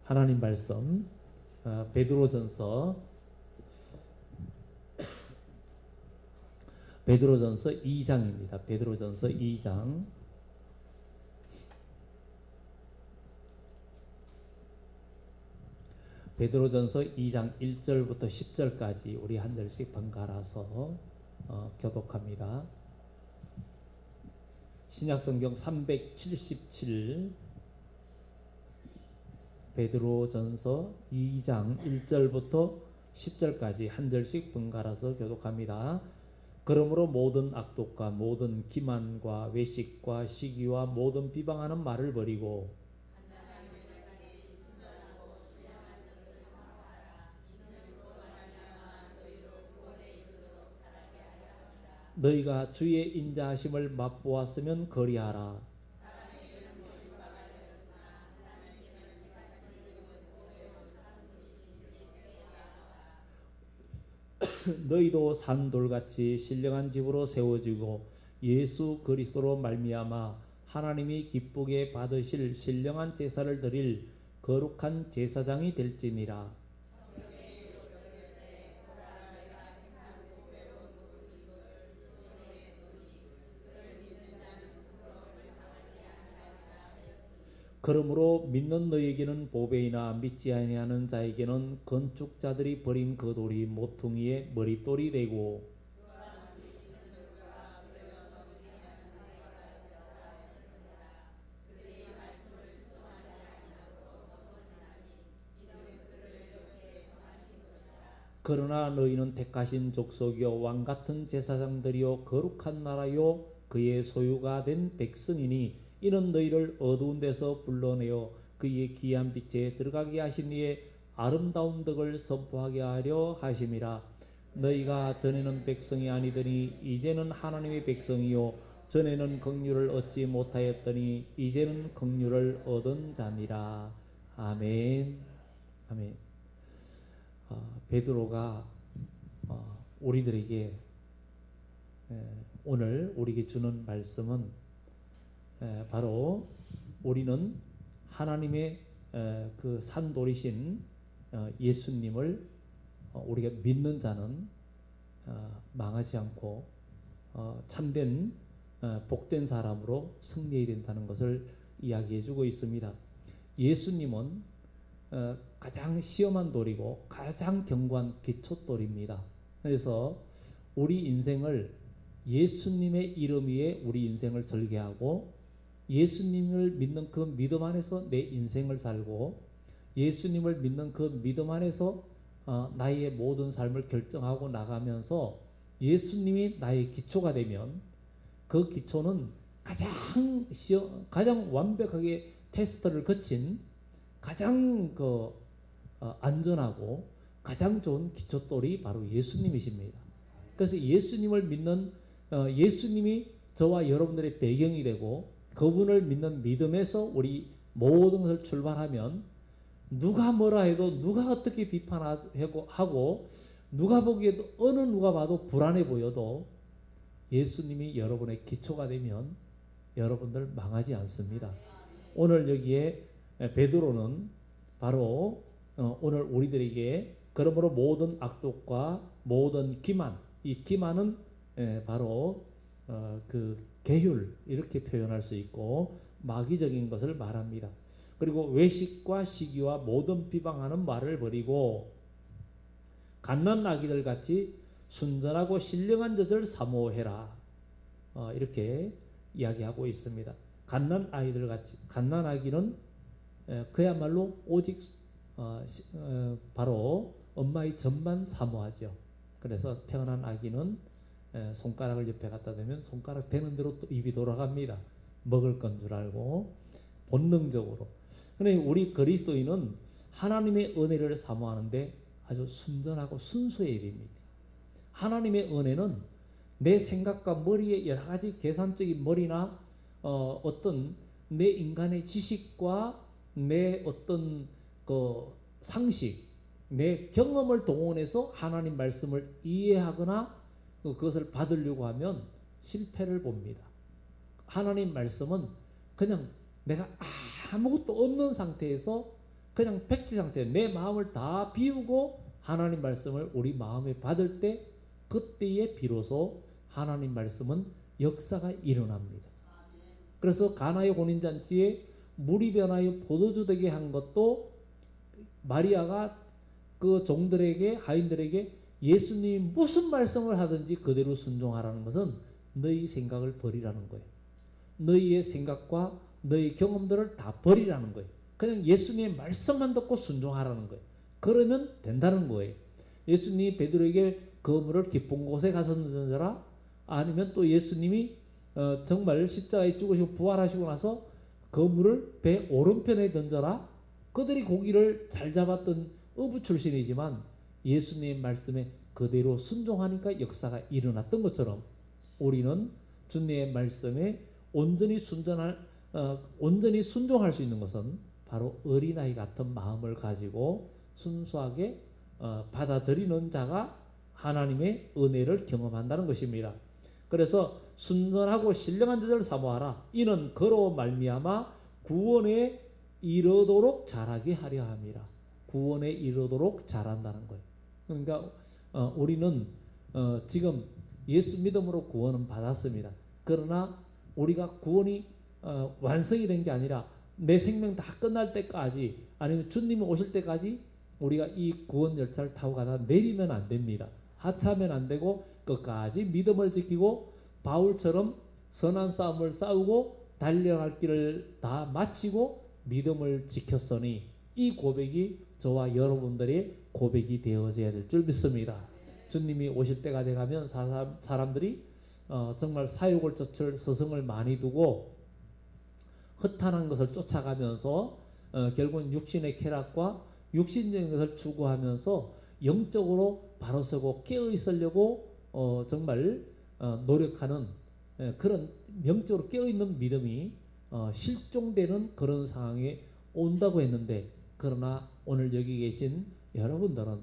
하나님 말씀 베드로전서 2장입니다. 베드로전서 2장 베드로전서 2장 1절부터 10절까지 우리 한 절씩 번갈아서 교독합니다. 신약성경 377 베드로전서 2장 1절부터 10절까지 한 절씩 번갈아서 교독합니다. 그러므로 모든 악독과 모든 기만과 외식과 시기와 모든 비방하는 말을 버리고 너희가 주의 인자하심을 맛보았으면 그리하라. 너희도 산돌같이 신령한 집으로 세워지고 예수 그리스도로 말미암아 하나님이 기쁘게 받으실 신령한 제사를 드릴 거룩한 제사장이 될지니라. 그러므로 믿는 너희에게는 보배이나 믿지 아니하는 자에게는 건축자들이 버린 그 돌이 모퉁이의 머릿돌이 되고 그러나 너희는 택하신 족속이요 왕같은 제사장들이요 거룩한 나라요 그의 소유가 된 백성이니 이는 너희를 어두운 데서 불러내어 그의 귀한 빛에 들어가게 하신 이의 아름다운 덕을 선포하게 하려 하심이라. 너희가 전에는 백성이 아니더니 이제는 하나님의 백성이요 전에는 긍휼을 얻지 못하였더니 이제는 긍휼을 얻은 자니라. 아멘. 아멘. 베드로가 우리들에게 오늘 우리에게 주는 말씀은 바로 우리는 하나님의 그 산돌이신 예수님을 우리가 믿는 자는 망하지 않고 참된 복된 사람으로 승리해야 된다는 것을 이야기해 주고 있습니다. 예수님은 가장 시험한 돌이고 가장 견고한 기초돌입니다. 그래서 우리 인생을 예수님의 이름 위에 우리 인생을 설계하고 예수님을 믿는 그 믿음 안에서 내 인생을 살고 예수님을 믿는 그 믿음 안에서 나의 모든 삶을 결정하고 나가면서 예수님이 나의 기초가 되면 그 기초는 가장 완벽하게 테스트를 거친 가장 안전하고 가장 좋은 기초돌이 바로 예수님이십니다. 그래서 예수님을 믿는 예수님이 저와 여러분들의 배경이 되고 그분을 믿는 믿음에서 우리 모든 것을 출발하면 누가 뭐라 해도 누가 어떻게 비판하고 누가 보기에도 어느 누가 봐도 불안해 보여도 예수님이 여러분의 기초가 되면 여러분들 망하지 않습니다. 오늘 여기에 베드로는 바로 오늘 우리들에게 그러므로 모든 악독과 모든 기만, 이 기만은 바로 그 계율 이렇게 표현할 수 있고 마귀적인 것을 말합니다. 그리고 외식과 시기와 모든 비방하는 말을 버리고 갓난 아기들 같이 순전하고 신령한 젖을 사모해라. 이렇게 이야기하고 있습니다. 갓난 아이들 같이 갓난 아기는 그야말로 오직 바로 엄마의 젖만 사모하죠. 그래서 태어난 아기는 손가락을 옆에 갖다 대면 손가락 대는 대로 또 입이 돌아갑니다. 먹을 건 줄 알고 본능적으로. 그런데 우리 그리스도인은 하나님의 은혜를 사모하는데 아주 순전하고 순수해야 됩니다. 하나님의 은혜는 내 생각과 머리에 여러 가지 계산적인 머리나 어떤 내 인간의 지식과 내 어떤 그 상식, 내 경험을 동원해서 하나님 말씀을 이해하거나 그것을 받으려고 하면 실패를 봅니다. 하나님 말씀은 그냥 내가 아무것도 없는 상태에서 그냥 백지 상태, 내 마음을 다 비우고 하나님 말씀을 우리 마음에 받을 때, 그때에 비로소 하나님 말씀은 역사가 일어납니다. 그래서 가나의 혼인잔치에 물이 변하여 포도주 되게 한 것도 마리아가 그 종들에게, 하인들에게 예수님이 무슨 말씀을 하든지 그대로 순종하라는 것은 너희 생각을 버리라는 거예요. 너희의 생각과 너희 경험들을 다 버리라는 거예요. 그냥 예수님의 말씀만 듣고 순종하라는 거예요. 그러면 된다는 거예요. 예수님이 베드로에게 그물을 깊은 곳에 가서 던져라, 아니면 또 예수님이 정말 십자가에 죽으시고 부활하시고 나서 그물을 배 오른편에 던져라. 그들이 고기를 잘 잡았던 어부 출신이지만 예수님의 말씀에 그대로 순종하니까 역사가 일어났던 것처럼, 우리는 주님의 말씀에 온전히 순종할 수 있는 것은 바로 어린아이 같은 마음을 가지고 순수하게 받아들이는 자가 하나님의 은혜를 경험한다는 것입니다. 그래서 순전하고 신령한 자들을 사모하라. 이는 그로 말미암아 구원에 이르도록 자라게 하려 함이라. 구원에 이르도록 자란다는 거예요. 그러니까 우리는 지금 예수 믿음으로 구원은 받았습니다. 그러나 우리가 구원이 완성이 된 게 아니라 내 생명 다 끝날 때까지, 아니면 주님이 오실 때까지 우리가 이 구원 열차를 타고 가다 내리면 안 됩니다. 하차하면 안 되고 끝까지 믿음을 지키고 바울처럼 선한 싸움을 싸우고 달려갈 길을 다 마치고 믿음을 지켰으니, 이 고백이 저와 여러분들의 고백이 되어져야 될 줄 믿습니다. 주님이 오실 때가 돼가면 사람들이 정말 사욕을 쫓을 서성을 많이 두고 허탄한 것을 쫓아가면서 결국은 육신의 쾌락과 육신적인 것을 추구하면서 영적으로 바로 서고 깨어 있으려고 정말 노력하는 그런 영적으로 깨어 있는 믿음이 실종되는 그런 상황에 온다고 했는데, 그러나 오늘 여기 계신 여러분들은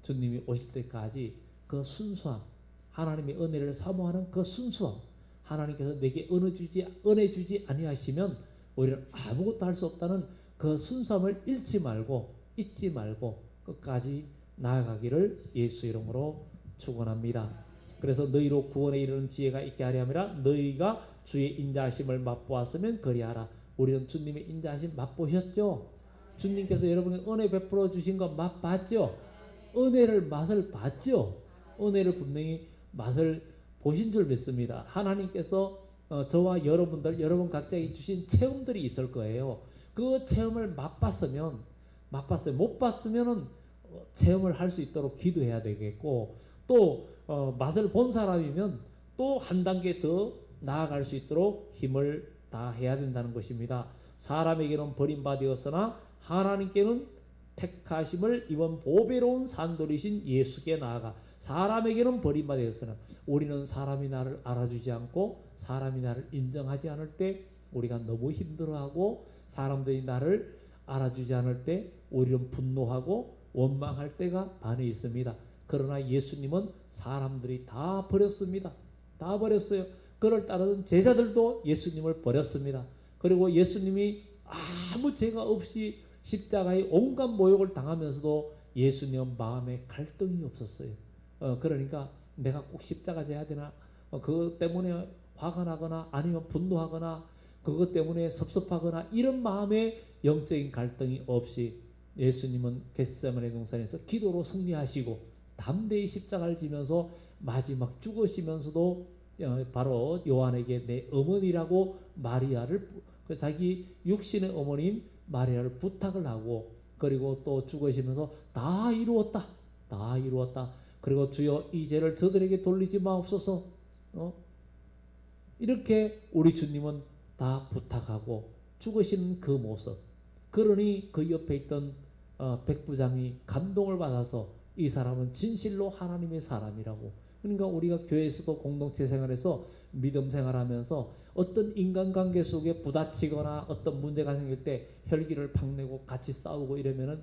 주님이 오실 때까지 그 순수함, 하나님의 은혜를 사모하는 그 순수함, 하나님께서 내게 은혜 주지 아니하시면 오히려 아무것도 할 수 없다는 그 순수함을 잊지 말고 끝까지 나아가기를 예수 이름으로 축원합니다. 그래서 너희로 구원에 이르는 지혜가 있게 하려 함이라. 너희가 주의 인자하심을 맛보았으면 그리하라. 우리는 주님의 인자하심 맛보셨죠? 주님께서 여러분에게 은혜 베풀어 주신 거 맛봤죠? 은혜를 맛을 봤죠? 은혜를 분명히 맛을 보신 줄 믿습니다. 하나님께서 저와 여러분 각자에게 주신 체험들이 있을 거예요. 그 체험을 맛봤으면, 못 봤으면은 체험을 할 수 있도록 기도해야 되겠고, 또 맛을 본 사람이면 또 한 단계 더 나아갈 수 있도록 힘을 다해야 된다는 것입니다. 사람에게는 버림받았으나 하나님께는 택하심을 입은 보배로운 산돌이신 예수께 나아가. 사람에게는 버림받았으나, 우리는 사람이 나를 알아주지 않고 사람이 나를 인정하지 않을 때 우리가 너무 힘들어하고, 사람들이 나를 알아주지 않을 때 우리는 분노하고 원망할 때가 많이 있습니다. 그러나 예수님은 사람들이 다 버렸습니다. 다 버렸어요. 그를 따르던 제자들도 예수님을 버렸습니다. 그리고 예수님이 아무 죄가 없이 십자가의 온갖 모욕을 당하면서도 예수님은 마음에 갈등이 없었어요. 그러니까 내가 꼭 십자가 져야 되나, 그것 때문에 화가 나거나 아니면 분노하거나 그것 때문에 섭섭하거나 이런 마음의 영적인 갈등이 없이 예수님은 겟세마네 동산에서 기도로 승리하시고 담대히 십자가를 지면서 마지막 죽으시면서도 바로 요한에게 내 어머니라고 마리아를, 자기 육신의 어머님 마리아를 부탁을 하고, 그리고 또 죽으시면서 다 이루었다, 다 이루었다. 그리고 주여 이 죄를 저들에게 돌리지 마옵소서. 이렇게 우리 주님은 다 부탁하고 죽으시는 그 모습. 그러니 그 옆에 있던 백부장이 감동을 받아서 이 사람은 진실로 하나님의 사람이라고. 그러니까 우리가 교회에서도 공동체 생활에서 믿음 생활하면서 어떤 인간관계 속에 부딪히거나 어떤 문제가 생길 때 혈기를 팍 내고 같이 싸우고 이러면은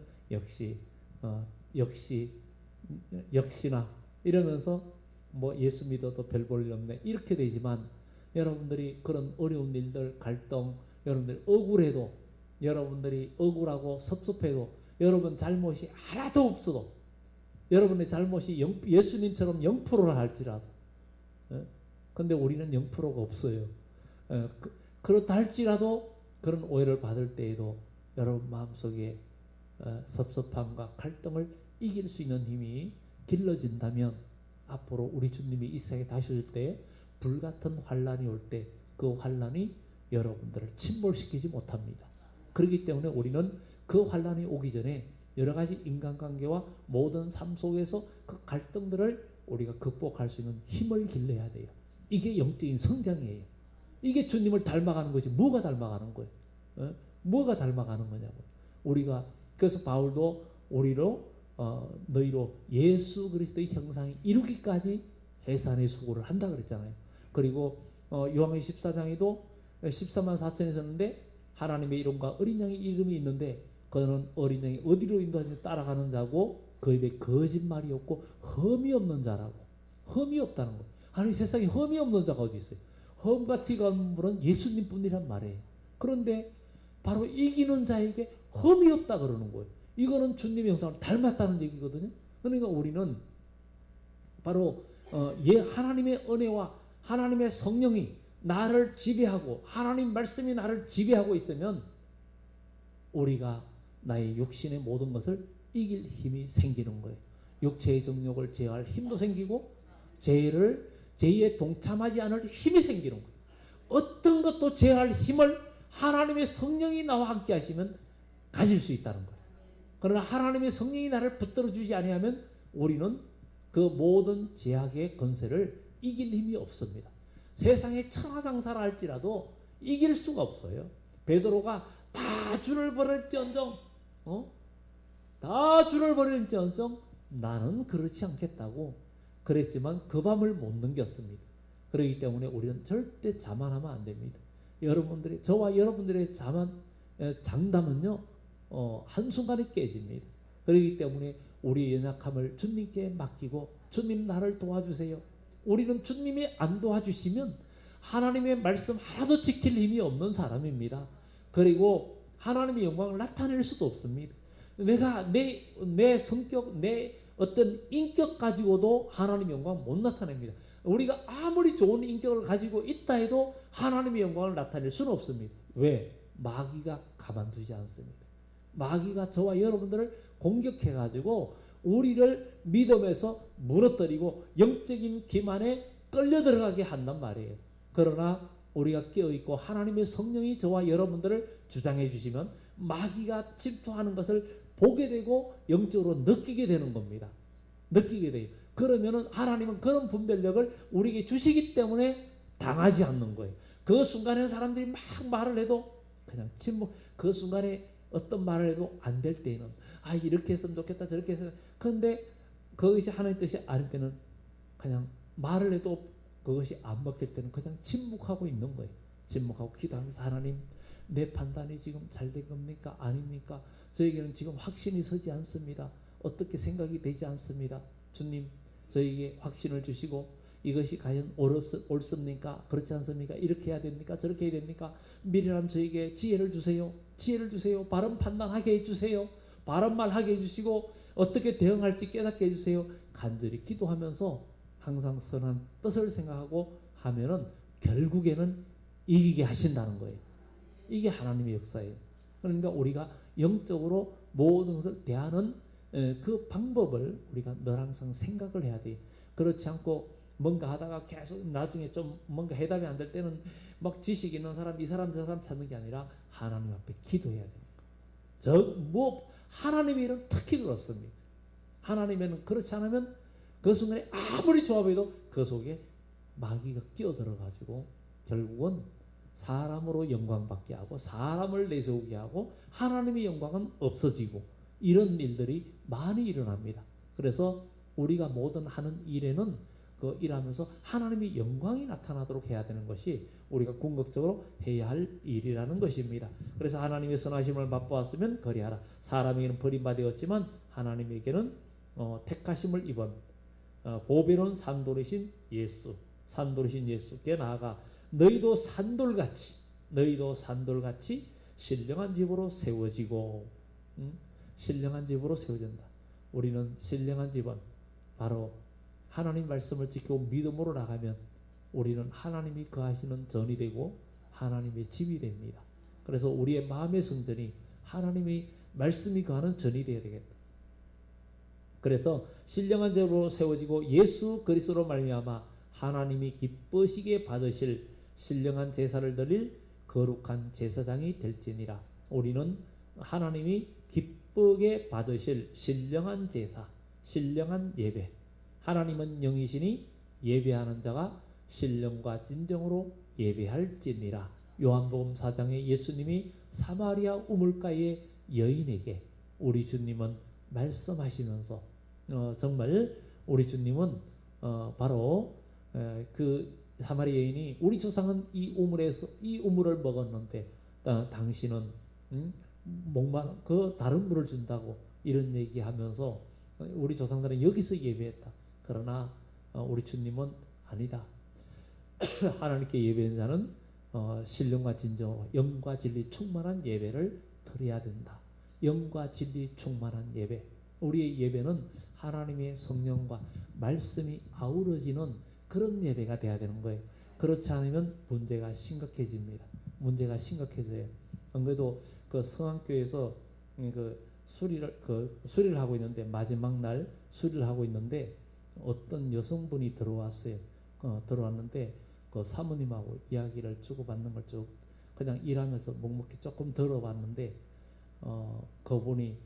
역시나 이러면서 뭐 예수 믿어도 별 볼 일 없네 이렇게 되지만, 여러분들이 그런 어려운 일들, 갈등, 여러분들 억울해도 여러분들이 억울하고 섭섭해도 여러분 잘못이 하나도 없어도 여러분의 잘못이 예수님처럼 0%라 할지라도 근데 우리는 0%가 없어요. 그렇다 할지라도 그런 오해를 받을 때에도 여러분 마음속에 섭섭함과 갈등을 이길 수 있는 힘이 길러진다면 앞으로 우리 주님이 이 세상에 다시 올 때 불같은 환란이 올 때 그 환란이 여러분들을 침몰시키지 못합니다. 그렇기 때문에 우리는 그 환란이 오기 전에 여러 가지 인간관계와 모든 삶 속에서 그 갈등들을 우리가 극복할 수 있는 힘을 길러야 돼요. 이게 영적인 성장이에요. 이게 주님을 닮아가는 거지. 뭐가 닮아가는 거예요? 뭐가 닮아가는 거냐고. 우리가 그래서 바울도 우리로 너희로 예수 그리스도의 형상이 이루기까지 해산의 수고를 한다 그랬잖아요. 그리고 요한계시록 14장에도 14만 4천이 있었는데 하나님의 이름과 어린 양의 이름이 있는데 그는 어린 양이 어디로 인도하는지 따라가는 자고 그 입에 거짓말이 없고 흠이 없는 자라고. 흠이 없다는 거예요. 아니 세상에 흠이 없는 자가 어디 있어요? 흠과 티가 없는 분은 예수님뿐이란 말이에요. 그런데 바로 이기는 자에게 흠이 없다 그러는 거예요. 이거는 주님의 형상을 닮았다는 얘기거든요. 그러니까 우리는 바로 하나님의 은혜와 하나님의 성령이 나를 지배하고 하나님 말씀이 나를 지배하고 있으면 우리가 나의 육신의 모든 것을 이길 힘이 생기는 거예요. 육체의 정욕을 제어할 힘도 생기고 죄에 동참하지 않을 힘이 생기는 거예요. 어떤 것도 제어할 힘을 하나님의 성령이 나와 함께 하시면 가질 수 있다는 거예요. 그러나 하나님의 성령이 나를 붙들어 주지 아니하면 우리는 그 모든 제약의 권세를 이길 힘이 없습니다. 세상에 천하장사를 할지라도 이길 수가 없어요. 베드로가 다 주를 버릴지언정 다 주를 버릴지언정 나는 그렇지 않겠다고 그랬지만 그 밤을 못 넘겼습니다. 그렇기 때문에 우리는 절대 자만하면 안 됩니다. 여러분들이 저와 여러분들의 장담은요 한순간에 깨집니다. 그렇기 때문에 우리의 연약함을 주님께 맡기고 주님 나를 도와주세요. 우리는 주님이 안 도와주시면 하나님의 말씀 하나도 지킬 힘이 없는 사람입니다. 그리고 하나님의 영광을 나타낼 수도 없습니다. 내가 내 성격, 내 어떤 인격 가지고도 하나님의 영광을 못 나타냅니다. 우리가 아무리 좋은 인격을 가지고 있다 해도 하나님의 영광을 나타낼 수는 없습니다. 왜? 마귀가 가만두지 않습니다. 마귀가 저와 여러분들을 공격해가지고 우리를 믿음에서 무너뜨리고 영적인 기만에 끌려 들어가게 한단 말이에요. 그러나 우리가 깨어있고 하나님의 성령이 저와 여러분들을 주장해 주시면 마귀가 침투하는 것을 보게 되고 영적으로 느끼게 되는 겁니다. 느끼게 돼요. 그러면은 하나님은 그런 분별력을 우리에게 주시기 때문에 당하지 않는 거예요. 그 순간에 사람들이 막 말을 해도 그냥 침묵. 그 순간에 어떤 말을 해도 안 될 때에는 이렇게 했으면 좋겠다 저렇게 했으면 그런데 그것이 하나님의 뜻이 아닐 때는 그냥 말을 해도 그것이 안 먹힐 때는 그냥 침묵하고 있는 거예요. 침묵하고 기도하면서 하나님 내 판단이 지금 잘된 겁니까? 아닙니까? 저에게는 지금 확신이 서지 않습니다. 어떻게 생각이 되지 않습니다. 주님 저에게 확신을 주시고 이것이 과연 옳습니까? 그렇지 않습니까? 이렇게 해야 됩니까? 저렇게 해야 됩니까? 미련한 저에게 지혜를 주세요. 지혜를 주세요. 바른 판단하게 해주세요. 바른 말하게 해주시고 어떻게 대응할지 깨닫게 해주세요. 간절히 기도하면서 항상 선한 뜻을 생각하고 하면은 결국에는 이기게 하신다는 거예요. 이게 하나님의 역사예요. 그러니까 우리가 영적으로 모든 것을 대하는 그 방법을 우리가 늘 항상 생각을 해야 돼요. 그렇지 않고 뭔가 하다가 계속 나중에 좀 뭔가 해답이 안 될 때는 막 지식 있는 사람 이 사람 저 사람 찾는 게 아니라 하나님 앞에 기도해야 됩니다. 하나님의 일은 특히 그렇습니다. 하나님에는 그렇지 않으면 그 순간에 아무리 좋아 보여도 그 속에 마귀가 끼어들어가지고 결국은 사람으로 영광받게 하고 사람을 내세우게 하고 하나님의 영광은 없어지고 이런 일들이 많이 일어납니다. 그래서 우리가 모든 하는 일에는 그 일하면서 하나님의 영광이 나타나도록 해야 되는 것이 우리가 궁극적으로 해야 할 일이라는 것입니다. 그래서 하나님의 선하심을 맛보았으면 거리하라. 사람에게는 버림받았지만 하나님에게는 택하심을 입은 보배로운 산돌이신 예수께 나아가 너희도 산돌같이 신령한 집으로 세워지고 신령한 집으로 세워진다. 우리는 신령한 집은 바로 하나님 말씀을 지키고 믿음으로 나가면 우리는 하나님이 거하시는 전이 되고 하나님의 집이 됩니다. 그래서 우리의 마음의 성전이 하나님의 말씀이 거하는 전이 되어야 되겠다. 그래서 신령한 집으로 세워지고 예수 그리스도로 말미암아 하나님이 기쁘시게 받으실 신령한 제사를 드릴 거룩한 제사장이 될지니라. 우리는 하나님이 기쁘게 받으실 신령한 제사, 신령한 예배. 하나님은 영이시니 예배하는 자가 신령과 진정으로 예배할지니라. 요한복음 4장에 예수님이 사마리아 우물가의 여인에게 우리 주님은 말씀하시면서 정말 우리 주님은 바로 그 사마리아 여인이 우리 조상은 이 우물을 먹었는데 당신은 그 다른 물을 준다고 이런 얘기하면서 우리 조상들은 여기서 예배했다. 그러나 우리 주님은 아니다. 하나님께 예배하는 자는 신령과 진정으로 영과 진리 충만한 예배를 드려야 된다. 영과 진리 충만한 예배. 우리의 예배는 하나님의 성령과 말씀이 아우러지는 그런 예배가 돼야 되는 거예요. 그렇지 않으면 문제가 심각해집니다. 문제가 심각해져요. 안 그래도 그 성안교에서 수리를 하고 있는데 마지막 날 수리를 하고 있는데 어떤 여성분이 들어왔어요. 들어왔는데 그 사모님하고 이야기를 주고받는 걸 쭉 그냥 일하면서 묵묵히 조금 들어봤는데 그분이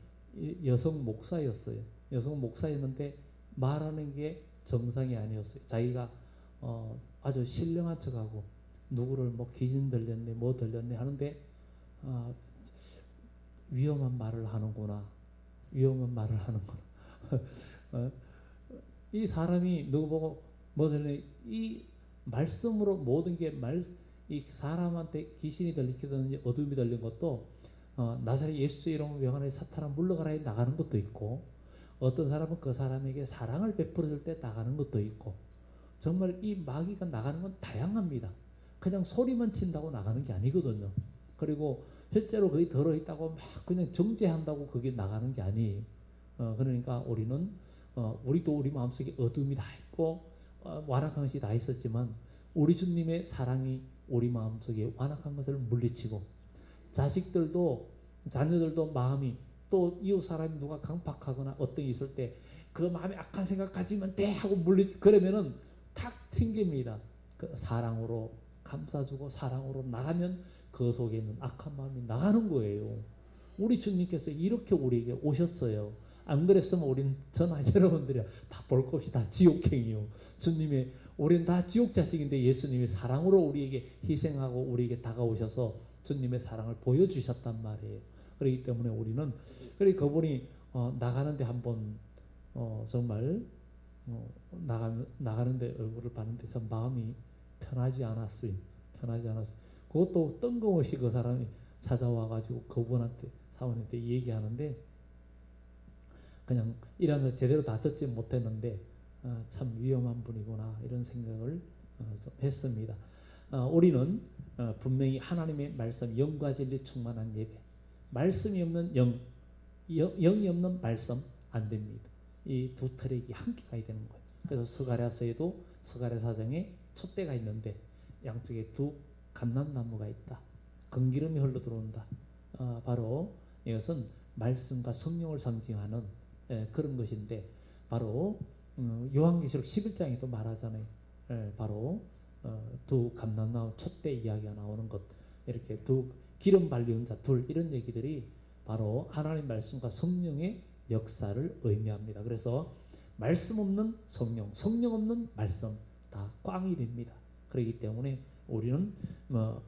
여성 목사였어요. 여성 목사였는데 말하는 게 정상이 아니었어요. 자기가 아주 신령한 척하고 누구를 뭐 귀신 들렸네 뭐 들렸네 하는데 위험한 말을 하는구나. 위험한 말을 하는구나. 이 사람이 누구 보고 뭐 들렸네. 이 말씀으로 모든 게 이 사람한테 귀신이 들리든지 어둠이 들린 것도 나사렛 예수의 이름으로 명하는 사탄아 물러가라 나가는 것도 있고 어떤 사람은 그 사람에게 사랑을 베풀어 줄 때 나가는 것도 있고 정말 이 마귀가 나가는 건 다양합니다. 그냥 소리만 친다고 나가는 게 아니거든요. 그리고 실제로 거기 들어있다고 막 그냥 정죄한다고 그게 나가는 게 아니에요. 그러니까 우리는 우리도 우리 마음속에 어둠이 다 있고 완악한 것이 다 있었지만 우리 주님의 사랑이 우리 마음속에 완악한 것을 물리치고 자녀들도 마음이 또 이웃 사람이 누가 강팍하거나 어떤 게 있을 때 그 마음에 악한 생각 가지면 돼 하고 그러면은 탁 튕깁니다. 그 사랑으로 감싸주고 사랑으로 나가면 그 속에 있는 악한 마음이 나가는 거예요. 우리 주님께서 이렇게 우리에게 오셨어요. 안 그랬으면 우린 저나 여러분들이 다 볼 것이 다 지옥행이요. 주님의 우리는 다 지옥 자식인데 예수님이 사랑으로 우리에게 희생하고 우리에게 다가오셔서 주님의 사랑을 보여주셨단 말이에요. 그렇기 때문에 우리는 그분이 나가는데 한번 정말 나가는데 얼굴을 봤는데 참 마음이 편하지 않았어요. 그것도 뜬금없이 그 사람이 찾아와가지고 그분한테 사모님한테 얘기하는데 그냥 일하면서 제대로 다 듣지 못했는데 참 위험한 분이구나 이런 생각을 좀 했습니다. 우리는 분명히 하나님의 말씀 영과 진리 충만한 예배 말씀이 없는 영이 없는 말씀 안 됩니다. 이 두 트랙이 함께 가야 되는 거예요. 그래서 스가랴서에도 스가랴 4장에 촛대가 있는데 양쪽에 두 감람나무가 있다. 건기름이 흘러 들어온다. 바로 이것은 말씀과 성령을 상징하는 그런 것인데 바로 요한계시록 11장에도 말하잖아요. 바로 두 감람나무 촛대 이야기가 나오는 것 이렇게 두 기름 발리운 자 둘 이런 얘기들이 바로 하나님 말씀과 성령의 역사를 의미합니다. 그래서 말씀 없는 성령, 성령 없는 말씀 다 꽝이 됩니다. 그렇기 때문에 우리는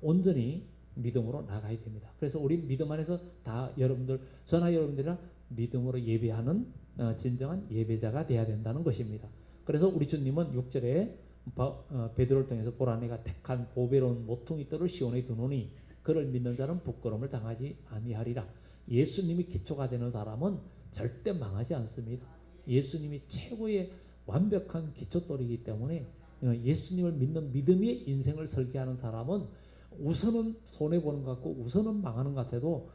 온전히 믿음으로 나가야 됩니다. 그래서 우리 믿음 안에서 다 여러분들 저나 여러분들이나 믿음으로 예배하는 진정한 예배자가 돼야 된다는 것입니다. 그래서 우리 주님은 6절에 베드로를 통해서 보라 내가 택한 보배로운 모퉁이 뜰을 시온에 두노니 그를 믿는 자는 부끄러움을 당하지 아니하리라. 예수님이 기초가 되는 사람은 절대 망하지 않습니다. 예수님이 최고의 완벽한 기초돌이기 때문에 예수님을 믿는 믿음의 인생을 설계하는 사람은 우선은 손해보는 것 같고 우선은 망하는 것 같아도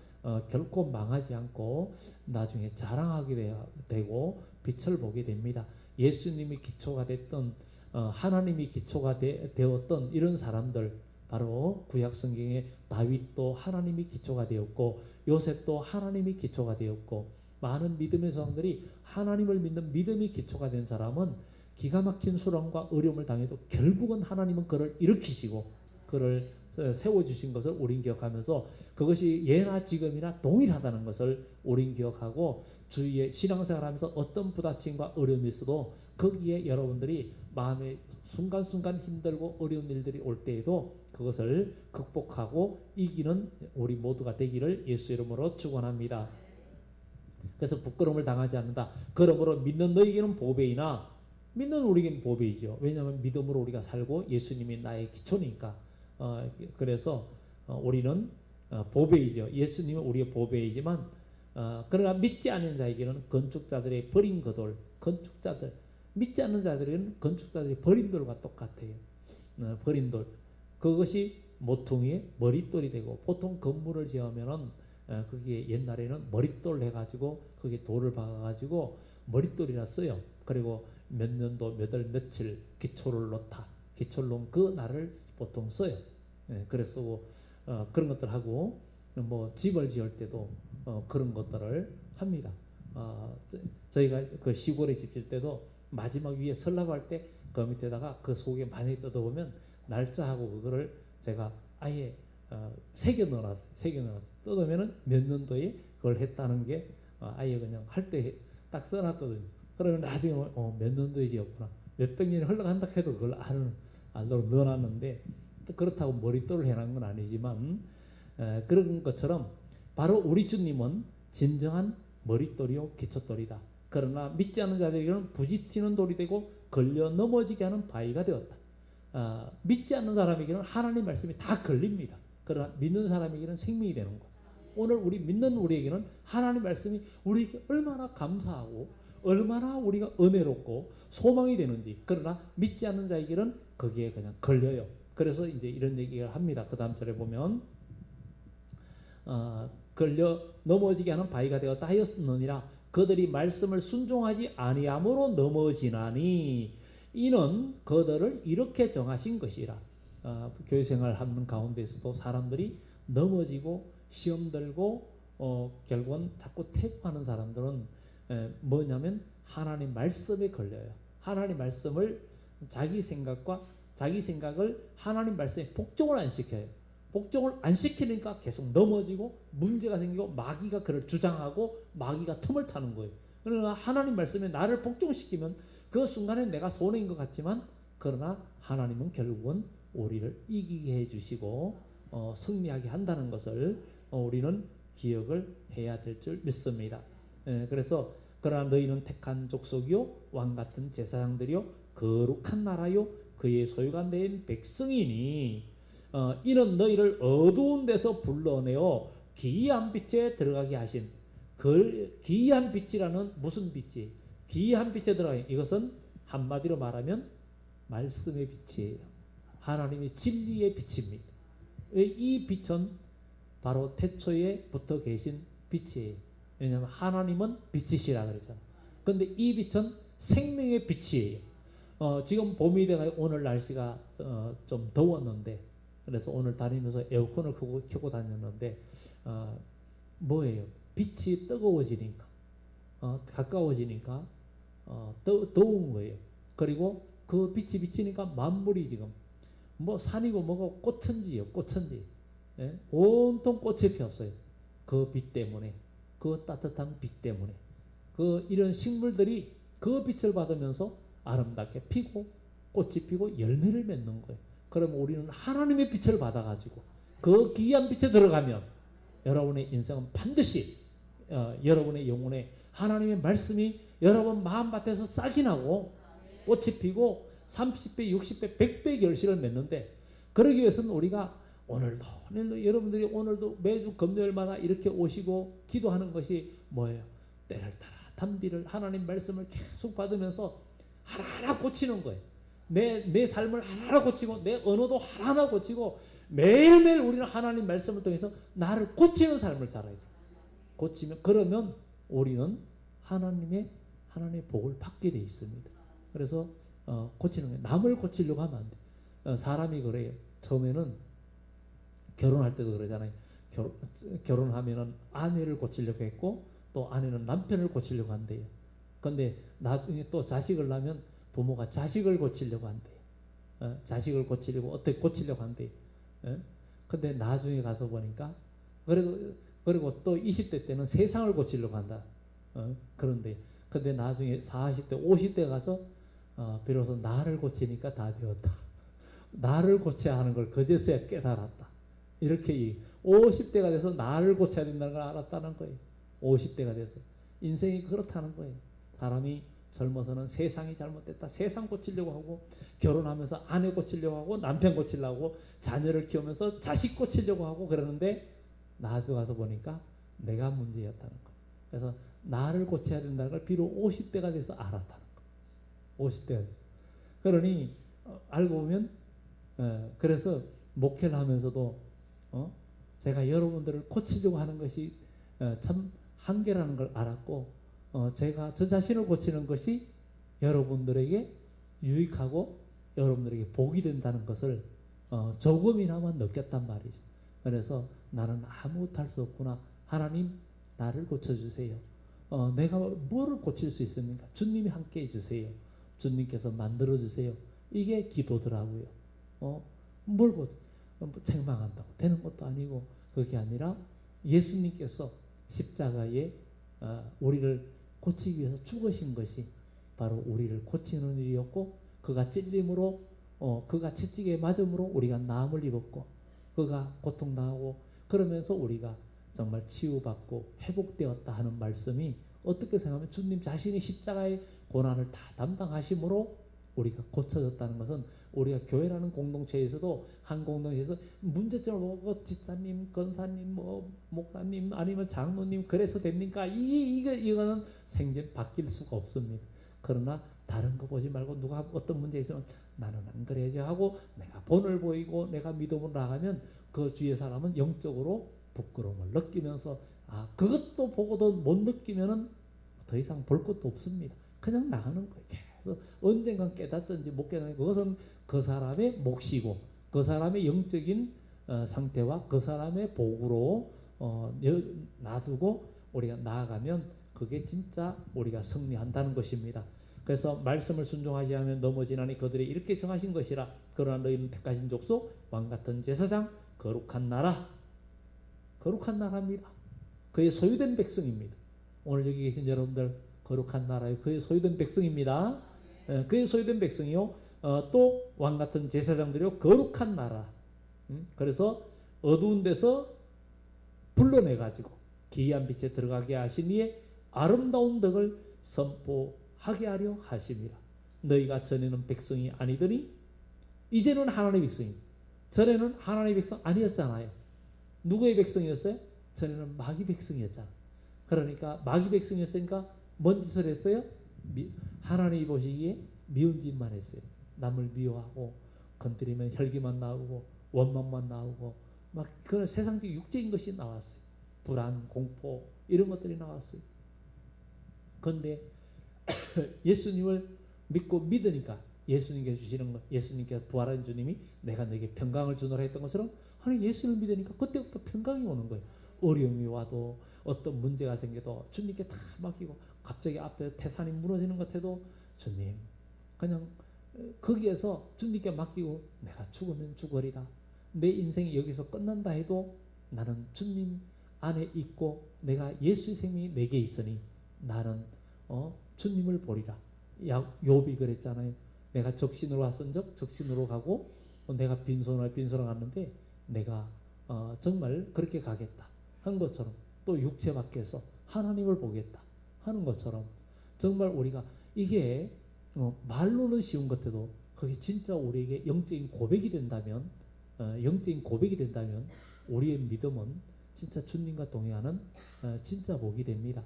결코 망하지 않고 나중에 자랑하게 되고 빛을 보게 됩니다. 예수님이 기초가 됐던 하나님이 기초가 되었던 이런 사람들, 바로 구약 성경에 다윗도 하나님이 기초가 되었고 요셉도 하나님이 기초가 되었고 많은 믿음의 사람들이 하나님을 믿는 믿음이 기초가 된 사람은 기가 막힌 수렁과 어려움을 당해도 결국은 하나님은 그를 일으키시고 그를 세워주신 것을 우린 기억하면서 그것이 예나 지금이나 동일하다는 것을 우린 기억하고 주위의 신앙생활하면서 어떤 부딪힘과 어려움이 있어도 거기에 여러분들이 마음에 순간순간 힘들고 어려운 일들이 올 때에도 그것을 극복하고 이기는 우리 모두가 되기를 예수 이름으로 축원합니다. 그래서 부끄러움을 당하지 않는다. 그러므로 믿는 너희에게는 보배이나, 믿는 우리에게는 보배이죠. 왜냐하면 믿음으로 우리가 살고 예수님이 나의 기초니까. 그래서 우리는 보배이죠. 예수님은 우리의 보배이지만 그러나 믿지 않는 자에게는 건축자들의 버린 거돌, 건축자들, 믿지 않는 자들에게는 건축자들의 버린 돌과 똑같아요. 버린 돌, 그것이 모퉁이의 머릿돌이 되고, 보통 건물을 지으면은 그게 옛날에는 머릿돌 해가지고 거기에 돌을 박아가지고 머릿돌이라 써요. 그리고 몇 년도 몇 월 며칠 기초를 놓다, 기초를 놓은 그 날을 보통 써요. 그래서 그런 것들 하고 뭐 집을 지을 때도 그런 것들을 합니다. 저희가 그 시골에 집 지을 때도 마지막 위에 설랍할 때 그 밑에다가 그 속에 많이 뜯어보면 날짜하고 그거를 제가 아예 새겨 넣어놨어요. 뜯으면은 몇 년도에 그걸 했다는 게 아예 그냥 할 때 딱 써놨거든요. 그러면 나중에 몇 년도에 지었구나, 몇백 년이 흘러간다 해도 그걸 알도록 넣어놨는데, 그렇다고 머릿돌을 해놓은 건 아니지만 그런 것처럼 바로 우리 주님은 진정한 머릿돌이요 기초돌이다. 그러나 믿지 않는 자들에게는 부딪히는 돌이 되고 걸려 넘어지게 하는 바위가 되었다. 믿지 않는 사람에게는 하나님 말씀이 다 걸립니다. 그러나 믿는 사람에게는 생명이 되는 것. 오늘 우리 믿는 우리에게는 하나님 말씀이 우리에게 얼마나 감사하고 얼마나 우리가 은혜롭고 소망이 되는지, 그러나 믿지 않는 자에게는 거기에 그냥 걸려요. 그래서 이제 이런 얘기를 합니다. 그 다음 절에 보면 걸려 넘어지게 하는 바위가 되었다 하였느니라. 그들이 말씀을 순종하지 아니함으로 넘어지나니 이는 그들을 이렇게 정하신 것이라. 교회 생활하는 가운데서도 사람들이 넘어지고 시험 들고 결국은 자꾸 퇴보하는 사람들은 뭐냐면 하나님 말씀에 걸려요. 하나님 말씀을 자기 생각을 하나님 말씀에 복종을 안 시켜요. 복종을 안 시키니까 계속 넘어지고 문제가 생기고 마귀가 그를 주장하고 마귀가 틈을 타는 거예요. 그러나 하나님 말씀에 나를 복종시키면 그 순간에 내가 손해인 것 같지만, 그러나 하나님은 결국은 우리를 이기게 해주시고 승리하게 한다는 것을 우리는 기억을 해야 될 줄 믿습니다. 그래서 그러나 너희는 택한 족속이요 왕같은 제사장들이요 거룩한 나라요 그의 소유가 된 백성이니 이는 너희를 어두운 데서 불러내어 기이한 빛에 들어가게 하신. 그 기이한 빛이라는 무슨 빛이? 기이한 빛에 들어가게, 이것은 한마디로 말하면 말씀의 빛이에요. 하나님의 진리의 빛입니다. 이 빛은 바로 태초에 붙어 계신 빛이에요. 왜냐하면 하나님은 빛이시라 그랬잖아요. 그런데 이 빛은 생명의 빛이에요. 지금 봄이 돼가 오늘 날씨가 좀 더웠는데, 그래서 오늘 다니면서 에어컨을 켜고 다녔는데 뭐예요? 빛이 뜨거워지니까 가까워지니까 더운 거예요. 그리고 그 빛이 비치니까 만물이 지금 뭐 산이고 뭐고 꽃천지예요. 꽃천지. 예? 온통 꽃이 피었어요. 그 빛 때문에, 그 따뜻한 빛 때문에 그 이런 식물들이 그 빛을 받으면서 아름답게 피고 꽃이 피고 열매를 맺는 거예요. 그러면 우리는 하나님의 빛을 받아가지고 그 귀한 빛에 들어가면 여러분의 인생은 반드시 여러분의 영혼에 하나님의 말씀이 여러분 마음밭에서 싹이 나고 꽃이 피고 30배, 60배, 100배 결실을 맺는데, 그러기 위해서는 우리가 오늘도 여러분들이 오늘도 매주 금요일마다 이렇게 오시고 기도하는 것이 뭐예요? 때를 따라 단비를 하나님 말씀을 계속 받으면서 하나하나 고치는 거예요. 내 삶을 하나하나 고치고 내 언어도 하나하나 고치고 매일매일 우리는 하나님 말씀을 통해서 나를 고치는 삶을 살아야 돼. 고치면 그러면 우리는 하나님의 복을 받게 돼 있습니다. 그래서 고치는 게 남을 고치려고 하면 안 돼. 사람이 그래요. 처음에는 결혼할 때도 그러잖아요. 결혼하면은 아내를 고치려고 했고 또 아내는 남편을 고치려고 한대요. 근데 나중에 또 자식을 낳으면 부모가 자식을 고치려고 한대요. 자식을 고치려고 어떻게 고치려고 한대요. 근데 나중에 가서 보니까 그리고 또 20대 때는 세상을 고치려고 한다. 그런데 근데 나중에 40대 50대 가서 비로소 나를 고치니까 다 되었다. 나를 고쳐야 하는 걸 그제서야 깨달았다. 이렇게 50대가 돼서 나를 고쳐야 된다는 걸 알았다는 거예요. 50대가 돼서 인생이 그렇다는 거예요. 사람이 젊어서는 세상이 잘못됐다. 세상 고치려고 하고 결혼하면서 아내 고치려고 하고 남편 고치려고 하고 자녀를 키우면서 자식 고치려고 하고 그러는데 나중에 가서 보니까 내가 문제였다는 거예요. 그래서 나를 고쳐야 된다는 걸 비록 50대가 돼서 알았다는 거예요. 50대가 돼서. 그러니 알고 보면 그래서 목회를 하면서도 제가 여러분들을 고치려고 하는 것이 참 한계라는 걸 알았고 제가 저 자신을 고치는 것이 여러분들에게 유익하고 여러분들에게 복이 된다는 것을 조금이나마 느꼈단 말이죠. 그래서 나는 아무것도 할 수 없구나. 하나님 나를 고쳐주세요. 내가 뭐를 고칠 수 있습니까? 주님이 함께 해주세요. 주님께서 만들어주세요. 이게 기도더라고요. 뭘 책망한다고 되는 것도 아니고 그게 아니라 예수님께서 십자가에 우리를 고치기 위해서 죽으신 것이 바로 우리를 고치는 일이었고 그가 찔림으로 그가 채찍에 맞음으로 우리가 나음을 입었고 그가 고통당하고 그러면서 우리가 정말 치유받고 회복되었다 하는 말씀이 어떻게 생각하면 주님 자신이 십자가의 고난을 다 담당하심으로 우리가 고쳐졌다는 것은 우리가 교회라는 공동체에서도 한 공동체에서 문제점을 보고 집사님, 권사님, 목사님 아니면 장로님 그래서 됩니까? 이거는 생전 바뀔 수가 없습니다. 그러나 다른 거 보지 말고 누가 어떤 문제 있으면 나는 안 그래야지 하고 내가 본을 보이고 내가 믿음으로 나가면 그 주위의 사람은 영적으로 부끄러움을 느끼면서 그것도 보고도 못 느끼면은 더 이상 볼 것도 없습니다. 그냥 나가는 거예요. 그래서 언젠간 깨닫든지 못 깨닫든지 그것은 그 사람의 몫이고 그 사람의 영적인 상태와 그 사람의 복으로 놔두고 우리가 나아가면 그게 진짜 우리가 승리한다는 것입니다. 그래서 말씀을 순종하지 않으면 넘어지나니 그들이 이렇게 정하신 것이라. 그러나 너희는 택하신 족속 왕같은 제사장 거룩한 나라. 거룩한 나라입니다. 그의 소유된 백성입니다. 오늘 여기 계신 여러분들 거룩한 나라에 그의 소유된 백성입니다. 그의 소유된 백성이요. 또 왕같은 제사장들이요. 거룩한 나라. 그래서 어두운 데서 불러내가지고 기이한 빛에 들어가게 하시니에 아름다운 덕을 선포하게 하려 하심이라. 너희가 전에는 백성이 아니더니 이제는 하나님의 백성입니다. 전에는 하나님의 백성 아니었잖아요. 누구의 백성이었어요? 전에는 마귀 백성이었잖아요. 그러니까 마귀 백성이었으니까 뭔 짓을 했어요? 하나님이 보시기에 미운 짓만 했어요. 남을 미워하고 건드리면 혈기만 나오고 원망만 나오고 막 그런 세상적 육적인 것이 나왔어요. 불안, 공포 이런 것들이 나왔어요. 그런데 예수님을 믿고 믿으니까 예수님께서 주시는 것, 예수님께서 부활한 주님이 내가 너에게 평강을 주노라 했던 것처럼 하나님 예수를 믿으니까 그때부터 평강이 오는 거예요. 어려움이 와도 어떤 문제가 생겨도 주님께 다 맡기고 갑자기 앞에 태산이 무너지는 것 같아도 주님 그냥 거기에서 주님께 맡기고 내가 죽으면 죽으리라. 내 인생이 여기서 끝난다 해도 나는 주님 안에 있고 내가 예수의 생명이 내게 있으니 나는 주님을 보리라. 욥이 그랬잖아요. 내가 적신으로 왔은즉 적신으로 가고 내가 빈손으로 갔는데 내가 정말 그렇게 가겠다 한 것처럼 또 육체 밖에서 하나님을 보겠다 하는 것처럼 정말 우리가 이게 말로는 쉬운 것 같아도 그게 진짜 우리에게 영적인 고백이 된다면 우리의 믿음은 진짜 주님과 동행하는 진짜 복이 됩니다.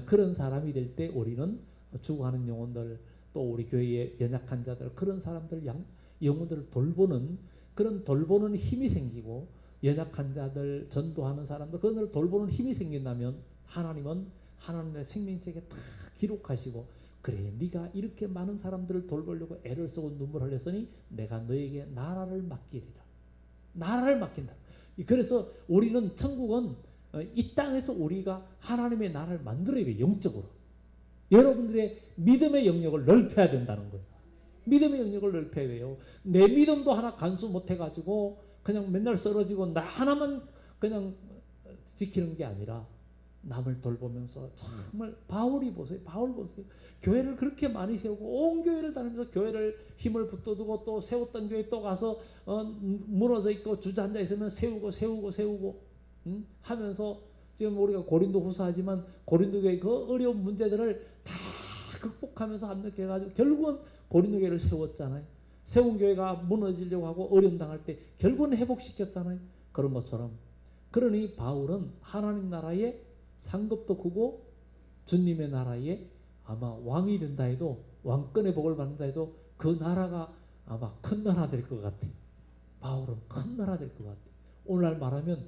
그런 사람이 될 때 우리는 죽어가는 영혼들 또 우리 교회의 연약한 자들 그런 사람들 영혼들을 돌보는 그런 돌보는 힘이 생기고 연약한 자들 전도하는 사람들 그들을 돌보는 힘이 생긴다면 하나님은 하나님의 생명책에 다 기록하시고 그래 네가 이렇게 많은 사람들을 돌보려고 애를 쓰고 눈물 흘렸으니 내가 너에게 나라를 맡기리라. 나라를 맡긴다. 그래서 우리는 천국은 이 땅에서 우리가 하나님의 나라를 만들어야 돼요. 영적으로. 여러분들의 믿음의 영역을 넓혀야 된다는 거예요. 믿음의 영역을 넓혀야 돼요. 내 믿음도 하나 간수 못해가지고 그냥 맨날 쓰러지고 나 하나만 그냥 지키는 게 아니라 남을 돌보면서 정말 바울이 보세요. 바울 보세요. 교회를 그렇게 많이 세우고 온 교회를 다니면서 교회를 힘을 붙들고 또 세웠던 교회 또 가서 무너져 있고 주저앉아 있으면 세우고 하면서 지금 우리가 고린도 후서하지만 고린도 교회 그 어려운 문제들을 다 극복하면서 합력해가지고 결국은 고린도 교회를 세웠잖아요. 세운 교회가 무너지려고 하고 어려움 당할 때 결국은 회복시켰잖아요. 그런 것처럼 그러니 바울은 하나님 나라의 상급도 크고 주님의 나라에 아마 왕이 된다 해도 왕권의 복을 받는다 해도 그 나라가 아마 큰 나라 될 것 같아. 바울은 큰 나라 될 것 같아. 오늘날 말하면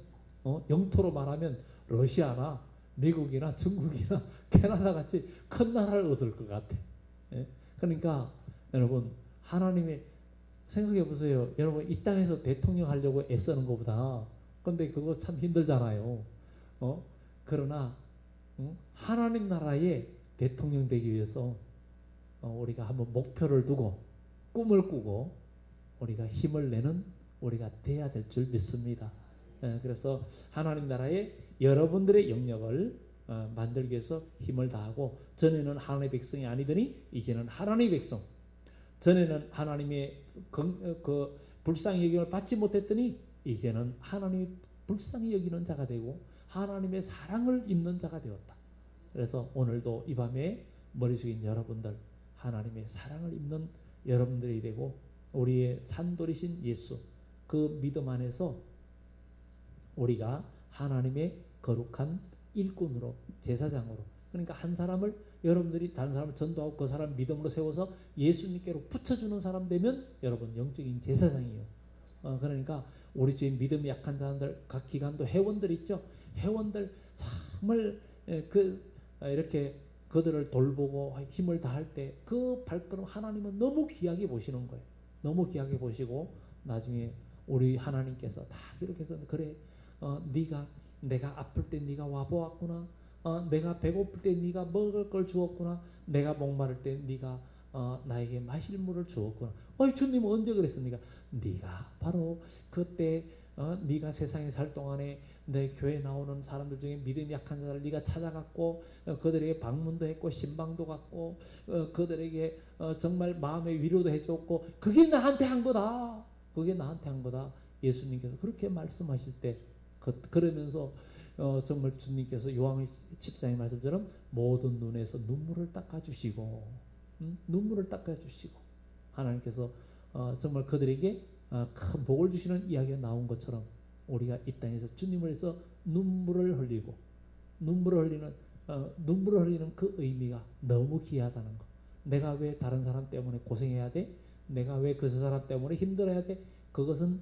영토로 말하면 러시아나 미국이나 중국이나 캐나다 같이 큰 나라를 얻을 것 같아. 예? 그러니까 여러분 하나님의 생각해 보세요. 여러분 이 땅에서 대통령 하려고 애쓰는 것보다 근데 그거 참 힘들잖아요. 그러나 하나님 나라의 대통령 되기 위해서 우리가 한번 목표를 두고 꿈을 꾸고 우리가 힘을 내는 우리가 돼야 될 줄 믿습니다. 그래서 하나님 나라의 여러분들의 영역을 만들기 위해서 힘을 다하고 전에는 하나님의 백성이 아니더니 이제는 하나님의 백성 전에는 하나님의 그 불쌍히 여김을 받지 못했더니 이제는 하나님이 불쌍히 여기는 자가 되고 하나님의 사랑을 입는 자가 되었다. 그래서 오늘도 이 밤에 머리 숙인 여러분들 하나님의 사랑을 입는 여러분들이 되고 우리의 산돌이신 예수 그 믿음 안에서 우리가 하나님의 거룩한 일꾼으로 제사장으로 그러니까 한 사람을 여러분들이 다른 사람을 전도하고 그 사람 믿음으로 세워서 예수님께로 붙여주는 사람 되면 여러분 영적인 제사장이에요. 그러니까 우리 주인 믿음이 약한 사람들 각 기관도 회원들 있죠. 회원들 정말 이렇게 그들을 돌보고 힘을 다할 때 그 발걸음 하나님은 너무 귀하게 보시는 거예요. 너무 귀하게 보시고 나중에 우리 하나님께서 다 기록해서 그래 내가 아플 때 네가 와보았구나. 내가 배고플 때 네가 먹을 걸 주었구나. 내가 목마를 때 네가 나에게 마실 물을 주었구나. 주님 언제 그랬습니까? 네가 바로 그때 네가 세상에 살 동안에 내 교회 나오는 사람들 중에 믿음이 약한 자를 네가 찾아갔고 그들에게 방문도 했고 신방도 갔고 그들에게 정말 마음의 위로도 해줬고 그게 나한테 한 거다. 그게 나한테 한 거다. 예수님께서 그렇게 말씀하실 때 그러면서 정말 주님께서 요한 7장의 말씀처럼 모든 눈에서 눈물을 닦아주시고 눈물을 닦아주시고 하나님께서 정말 그들에게 큰 복을 주시는 이야기가 나온 것처럼 우리가 이 땅에서 주님을 위해서 눈물을 흘리고 눈물을 흘리는 그 의미가 너무 귀하다는 것. 내가 왜 다른 사람 때문에 고생해야 돼? 내가 왜 그 사람 때문에 힘들어야 돼? 그것은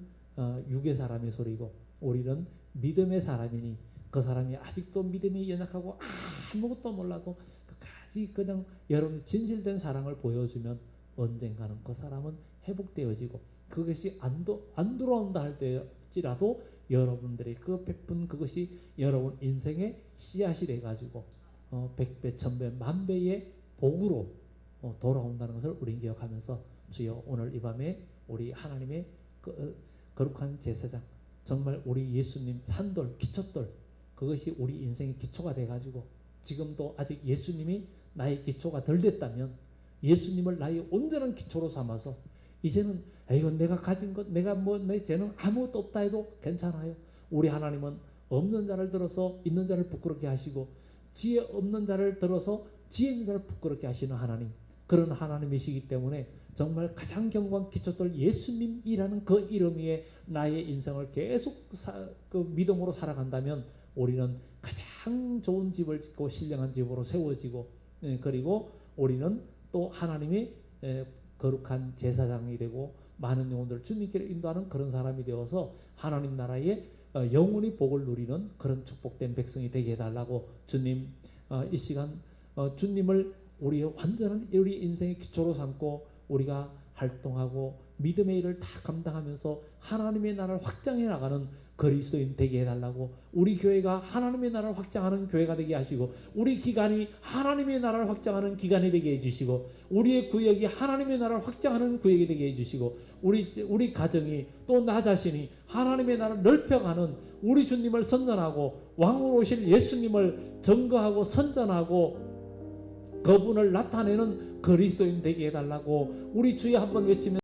육의 사람의 소리고 우리는 믿음의 사람이니 그 사람이 아직도 믿음이 연약하고 아무것도 몰라도 끝까지 그냥 여러분이 진실된 사랑을 보여주면 언젠가는 그 사람은 회복되어지고 그것이 안 돌아온다 할지라도 여러분들의 그 베푼 그것이 여러분 인생의 씨앗이 돼가지고 100배, 1000배, 10,000배의 복으로 돌아온다는 것을 우리는 기억하면서 주여 오늘 이 밤에 우리 하나님의 거룩한 제사장 정말 우리 예수님 산돌, 기초돌 그것이 우리 인생의 기초가 돼가지고 지금도 아직 예수님이 나의 기초가 덜 됐다면 예수님을 나의 온전한 기초로 삼아서 이제는 이건 내가 가진 것 내가 내 죄는 아무것도 없다 해도 괜찮아요. 우리 하나님은 없는 자를 들어서 있는 자를 부끄럽게 하시고 지혜 없는 자를 들어서 지혜 있는 자를 부끄럽게 하시는 하나님 그런 하나님이시기 때문에 정말 가장 견고한 기초들 예수님이라는 그 이름 위에 나의 인생을 계속 그 믿음으로 살아간다면 우리는 가장 좋은 집을 짓고 신령한 집으로 세워지고 그리고 우리는 또 하나님의 거룩한 제사장이 되고 많은 영혼들을 주님께로 인도하는 그런 사람이 되어서 하나님 나라의 영원히 복을 누리는 그런 축복된 백성이 되게 해달라고 주님 이 시간 주님을 우리의 완전한 우리 인생의 기초로 삼고 우리가 활동하고 믿음의 일을 다 감당하면서 하나님의 나라를 확장해 나가는 그리스도인 되게 해달라고, 우리 교회가 하나님의 나라를 확장하는 교회가 되게 하시고, 우리 기관이 하나님의 나라를 확장하는 기관이 되게 해주시고, 우리의 구역이 하나님의 나라를 확장하는 구역이 되게 해주시고, 우리 가정이 또 나 자신이 하나님의 나라를 넓혀가는 우리 주님을 선전하고 왕으로 오실 예수님을 증거하고 선전하고 그분을 나타내는 그리스도인 되게 해달라고 우리 주여 한번 외치면